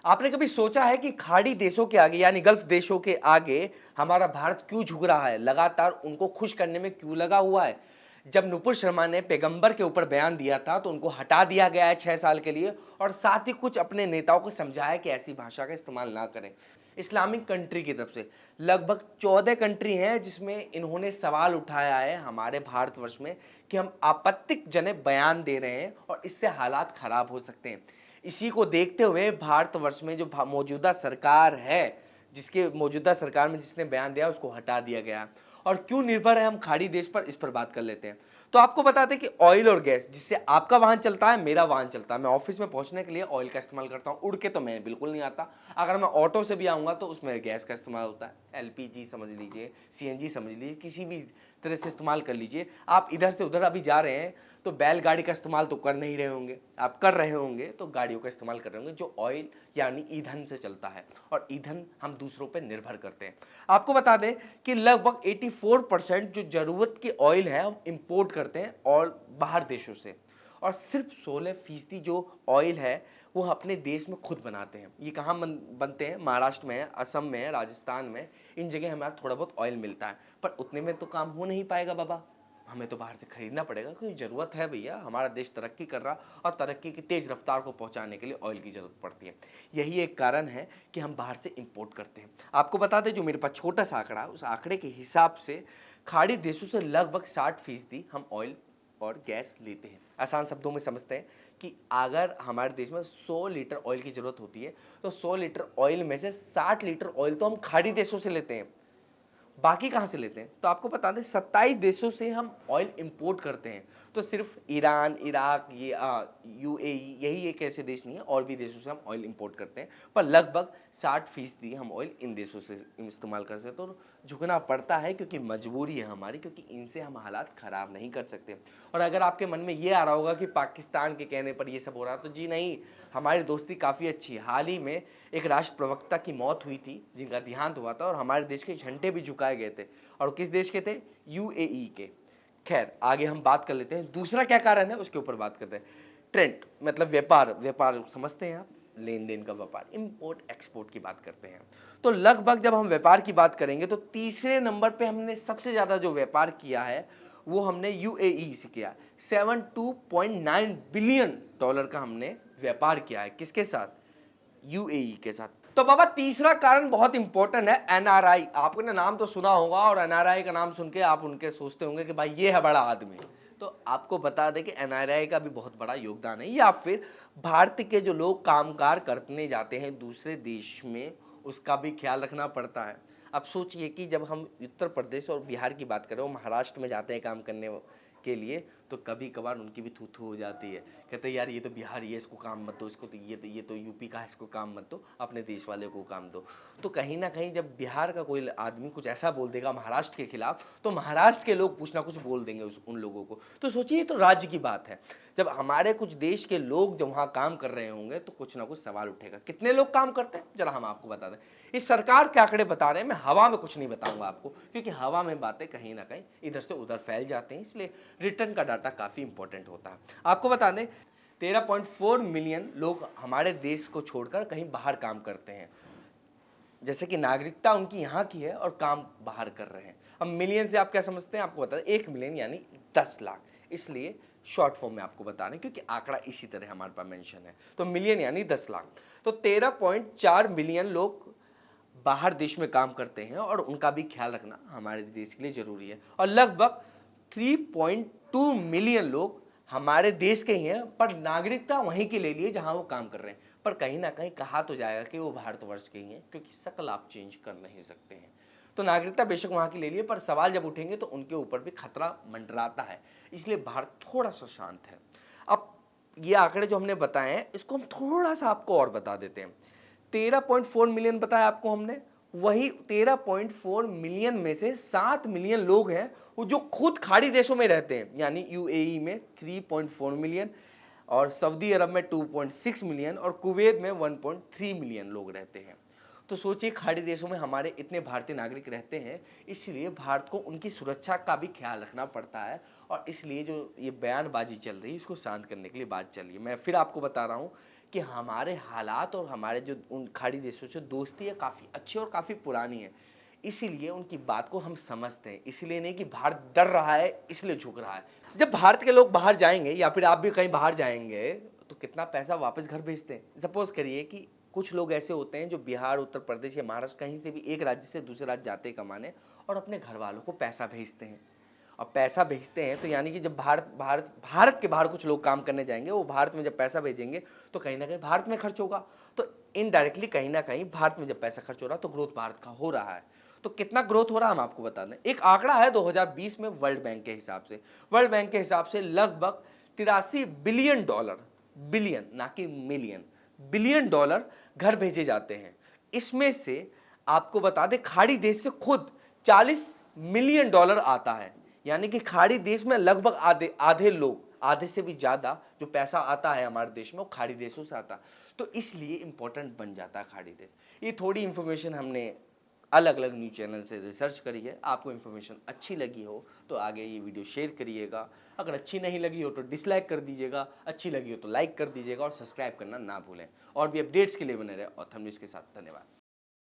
आपने कभी सोचा है कि खाड़ी देशों के आगे यानी गल्फ देशों के आगे हमारा भारत क्यों झुक रहा है, लगातार उनको खुश करने में क्यों लगा हुआ है? जब नुपुर शर्मा ने पैगंबर के ऊपर बयान दिया था तो उनको हटा दिया गया है 6 साल के लिए, और साथ ही कुछ अपने नेताओं को समझाया कि ऐसी भाषा का इस्तेमाल ना करें। इस्लामिक कंट्री की तरफ से लगभग 14 कंट्री हैं जिसमें इन्होंने सवाल उठाया है हमारे भारतवर्ष में कि हम आपत्तिजनक बयान दे रहे हैं और इससे हालात खराब हो सकते हैं। इसी को देखते हुए भारतवर्ष में जो मौजूदा सरकार है, जिसके मौजूदा सरकार में जिसने बयान दिया उसको हटा दिया गया। और क्यों निर्भर है हम खाड़ी देश पर, इस पर बात कर लेते हैं। तो आपको बताते हैं कि ऑयल और गैस जिससे आपका वाहन चलता है, मेरा वाहन चलता है। मैं ऑफिस में पहुंचने के लिए ऑयल का इस्तेमाल करता हूं, उड़ के तो मैं बिल्कुल नहीं आता। अगर मैं ऑटो से भी आऊंगा तो उसमें गैस का इस्तेमाल होता है। एलपीजी समझ लीजिए, सीएनजी समझ लीजिए, किसी भी तरह से इस्तेमाल कर लीजिए। आप इधर से उधर अभी जा रहे हैं तो बैलगाड़ी का इस्तेमाल तो कर नहीं रहे होंगे, आप कर रहे होंगे तो गाड़ियों का इस्तेमाल कर रहे होंगे जो ऑयल यानी ईंधन से चलता है, और ईंधन हम दूसरों पर निर्भर करते हैं। आपको बता दें कि लगभग 84% जो जरूरत की ऑयल है हम इंपोर्ट करते हैं और बाहर देशों से, और सिर्फ 16% जो ऑयल है वो अपने देश में खुद बनाते हैं। ये कहाँ बनते हैं? महाराष्ट्र में है, असम में है, राजस्थान में। इन जगह हमारा थोड़ा बहुत ऑयल मिलता है, पर उतने में तो काम हो नहीं पाएगा बाबा, हमें तो बाहर से खरीदना पड़ेगा, क्योंकि ज़रूरत है भैया, हमारा देश तरक्की कर रहा, और तरक्की की तेज़ रफ्तार को पहुंचाने के लिए ऑयल की ज़रूरत पड़ती है। यही एक कारण है कि हम बाहर से इंपोर्ट करते हैं। आपको बता दें, जो मेरे पास छोटा सा आंकड़ा, उस आंकड़े के हिसाब से खाड़ी देशों से लगभग 60% हम ऑयल और गैस लेते हैं। आसान शब्दों में समझते हैं कि अगर हमारे देश में 100 लीटर ऑयल की ज़रूरत होती है तो 100 लीटर ऑयल में से 60 लीटर ऑयल तो हम खाड़ी देशों से लेते हैं। बाकी कहां से लेते हैं? तो आपको बता दें 27 देशों से हम ऑयल इंपोर्ट करते हैं। तो सिर्फ ईरान, इराक, ये यूएई, यही एक ऐसे देश नहीं है, और भी देशों से हम ऑयल इंपोर्ट करते हैं, पर लगभग 60% हम ऑयल इन देशों से इस्तेमाल करते हैं। तो झुकना पड़ता है क्योंकि मजबूरी है हमारी, क्योंकि इनसे हम हालात ख़राब नहीं कर सकते। और अगर आपके मन में ये आ रहा होगा कि पाकिस्तान के कहने पर ये सब हो रहा है, तो जी नहीं, हमारी दोस्ती काफ़ी अच्छी है। हाल ही में एक राष्ट्र प्रवक्ता की मौत हुई थी जिनका देहांत हुआ था, और हमारे देश के झंडे भी झुकाए गए थे। और किस देश के थे? यूएई के। खैर, आगे हम बात कर लेते हैं दूसरा क्या कारण है, उसके ऊपर बात करते हैं। ट्रेंड मतलब व्यापार, व्यापार समझते हैं आप, लेन देन का व्यापार, इंपोर्ट एक्सपोर्ट की बात करते हैं। तो लगभग जब हम व्यापार की बात करेंगे तो तीसरे नंबर पे हमने सबसे ज़्यादा जो व्यापार किया है वो हमने यूएई से किया। 72.9 बिलियन डॉलर का हमने व्यापार किया है। किसके साथ? यूएई के साथ। तो बाबा तीसरा कारण बहुत इंपॉर्टेंट है, एनआरआई। आपने नाम तो सुना होगा, और एनआरआई का नाम सुन के आप उनके सोचते होंगे कि भाई ये है बड़ा आदमी। तो आपको बता दें कि एनआरआई का भी बहुत बड़ा योगदान है, या फिर भारत के जो लोग कामगार करने जाते हैं दूसरे देश में, उसका भी ख्याल रखना पड़ता है। अब सोचिए कि जब हम उत्तर प्रदेश और बिहार की बात करें, वो महाराष्ट्र में जाते हैं काम करने के लिए, तो कभी कभार उनकी भी थू थू हो जाती है। कहते हैं यार ये तो बिहार, ये इसको काम मत दो, इसको तो ये तो यूपी का है, इसको काम मत दो, अपने देश वाले को काम दो। तो कहीं ना कहीं जब बिहार का कोई आदमी कुछ ऐसा बोल देगा महाराष्ट्र के खिलाफ, तो महाराष्ट्र के लोग कुछ ना कुछ बोल देंगे उन लोगों को। तो सोचिए, तो राज्य की बात है। जब हमारे कुछ देश के लोग जब वहाँ काम कर रहे होंगे तो कुछ ना कुछ सवाल उठेगा। कितने लोग काम करते हैं जरा हम आपको बता दें। इस सरकार के आंकड़े बता रहे हैं, मैं हवा में कुछ नहीं बताऊंगा आपको, क्योंकि हवा में बातें कहीं ना कहीं इधर से उधर फैल जाते हैं, इसलिए रिटर्न का डाटा काफ़ी इंपॉर्टेंट होता है। आपको बता दें 13.4 मिलियन लोग हमारे देश को छोड़कर कहीं बाहर काम करते हैं, जैसे कि नागरिकता उनकी यहाँ की है और काम बाहर कर रहे हैं। अब मिलियन से आप क्या समझते हैं? आपको बता दें 1 मिलियन यानी 10 लाख, इसलिए शॉर्ट फॉर्म में आपको बता रहे हैं क्योंकि आंकड़ा इसी तरह हमारे पास मेंशन है। तो मिलियन यानी 10 लाख। तो 13.4 मिलियन लोग बाहर देश में काम करते हैं, और उनका भी ख्याल रखना हमारे देश के लिए जरूरी है। और लगभग 3.2 मिलियन लोग हमारे देश के ही हैं, पर नागरिकता वहीं की ले लिए जहां वो काम कर रहे हैं। पर कहीं ना कहीं कहा तो जाएगा कि वो भारतवर्ष के ही हैं, क्योंकि शकल आप चेंज कर नहीं सकते हैं। तो नागरिकता बेशक वहां की ले लिए, पर सवाल जब उठेंगे तो उनके ऊपर भी खतरा मंडराता है, इसलिए भारत थोड़ा सा शांत है। अब ये आंकड़े जो हमने बताए हैं, इसको हम थोड़ा सा आपको और बता देते हैं। 13.4 मिलियन बताया आपको हमने, वही 13.4 मिलियन में से 7 मिलियन लोग हैं वो जो खुद खाड़ी देशों में रहते हैं, यानी यूएई में 3.4 मिलियन, और सऊदी अरब में 2.6 मिलियन, और कुवैत में 1.3 मिलियन लोग रहते हैं। तो सोचिए, खाड़ी देशों में हमारे इतने भारतीय नागरिक रहते हैं, इसलिए भारत को उनकी सुरक्षा का भी ख्याल रखना पड़ता है, और इसलिए जो ये बयानबाजी चल रही है इसको शांत करने के लिए बात चल रही है। मैं फिर आपको बता रहा हूँ कि हमारे हालात और हमारे जो उन खाड़ी देशों से दोस्ती है काफ़ी अच्छी और काफ़ी पुरानी है। इसीलिए उनकी बात को हम समझते हैं, इसलिए नहीं कि भारत डर रहा है इसलिए झुक रहा है। जब भारत के लोग बाहर जाएंगे या फिर आप भी कहीं बाहर जाएंगे तो कितना पैसा वापस घर भेजते हैं। सपोज करिए कि कुछ लोग ऐसे होते हैं जो बिहार, उत्तर प्रदेश या महाराष्ट्र कहीं से भी एक राज्य से दूसरे राज्य जाते हैं कमाने और अपने घर वालों को पैसा भेजते हैं। और पैसा भेजते हैं तो यानी कि जब भारत के बाहर कुछ लोग काम करने जाएंगे, वो भारत में जब पैसा भेजेंगे तो कहीं ना कहीं भारत में खर्च होगा। तो इनडायरेक्टली कहीं ना कहीं भारत में जब पैसा खर्च हो रहा है तो ग्रोथ भारत का हो रहा है। तो कितना ग्रोथ हो रहा है हम आपको बता दें। एक आंकड़ा है 2020 में वर्ल्ड बैंक के हिसाब से, लगभग 83 बिलियन डॉलर, बिलियन ना कि मिलियन, बिलियन डॉलर घर भेजे जाते हैं। इसमें से आपको बता दें खाड़ी देश से खुद 40 मिलियन डॉलर आता है। यानी कि खाड़ी देश में लगभग आधे लोग, आधे से भी ज्यादा जो पैसा आता है हमारे देश में वो खाड़ी देशों से आता। तो इसलिए इंपॉर्टेंट बन जाता है खाड़ी देश। ये थोड़ी इंफॉर्मेशन हमने अलग अलग न्यूज़ चैनल से रिसर्च करी है। आपको इन्फॉर्मेशन अच्छी लगी हो तो आगे ये वीडियो शेयर करिएगा, अगर अच्छी नहीं लगी हो तो डिसलाइक कर दीजिएगा, अच्छी लगी हो तो लाइक कर दीजिएगा और सब्सक्राइब करना ना भूलें। और भी अपडेट्स के लिए बने रहे ऑथम न्यूज़ के साथ। धन्यवाद।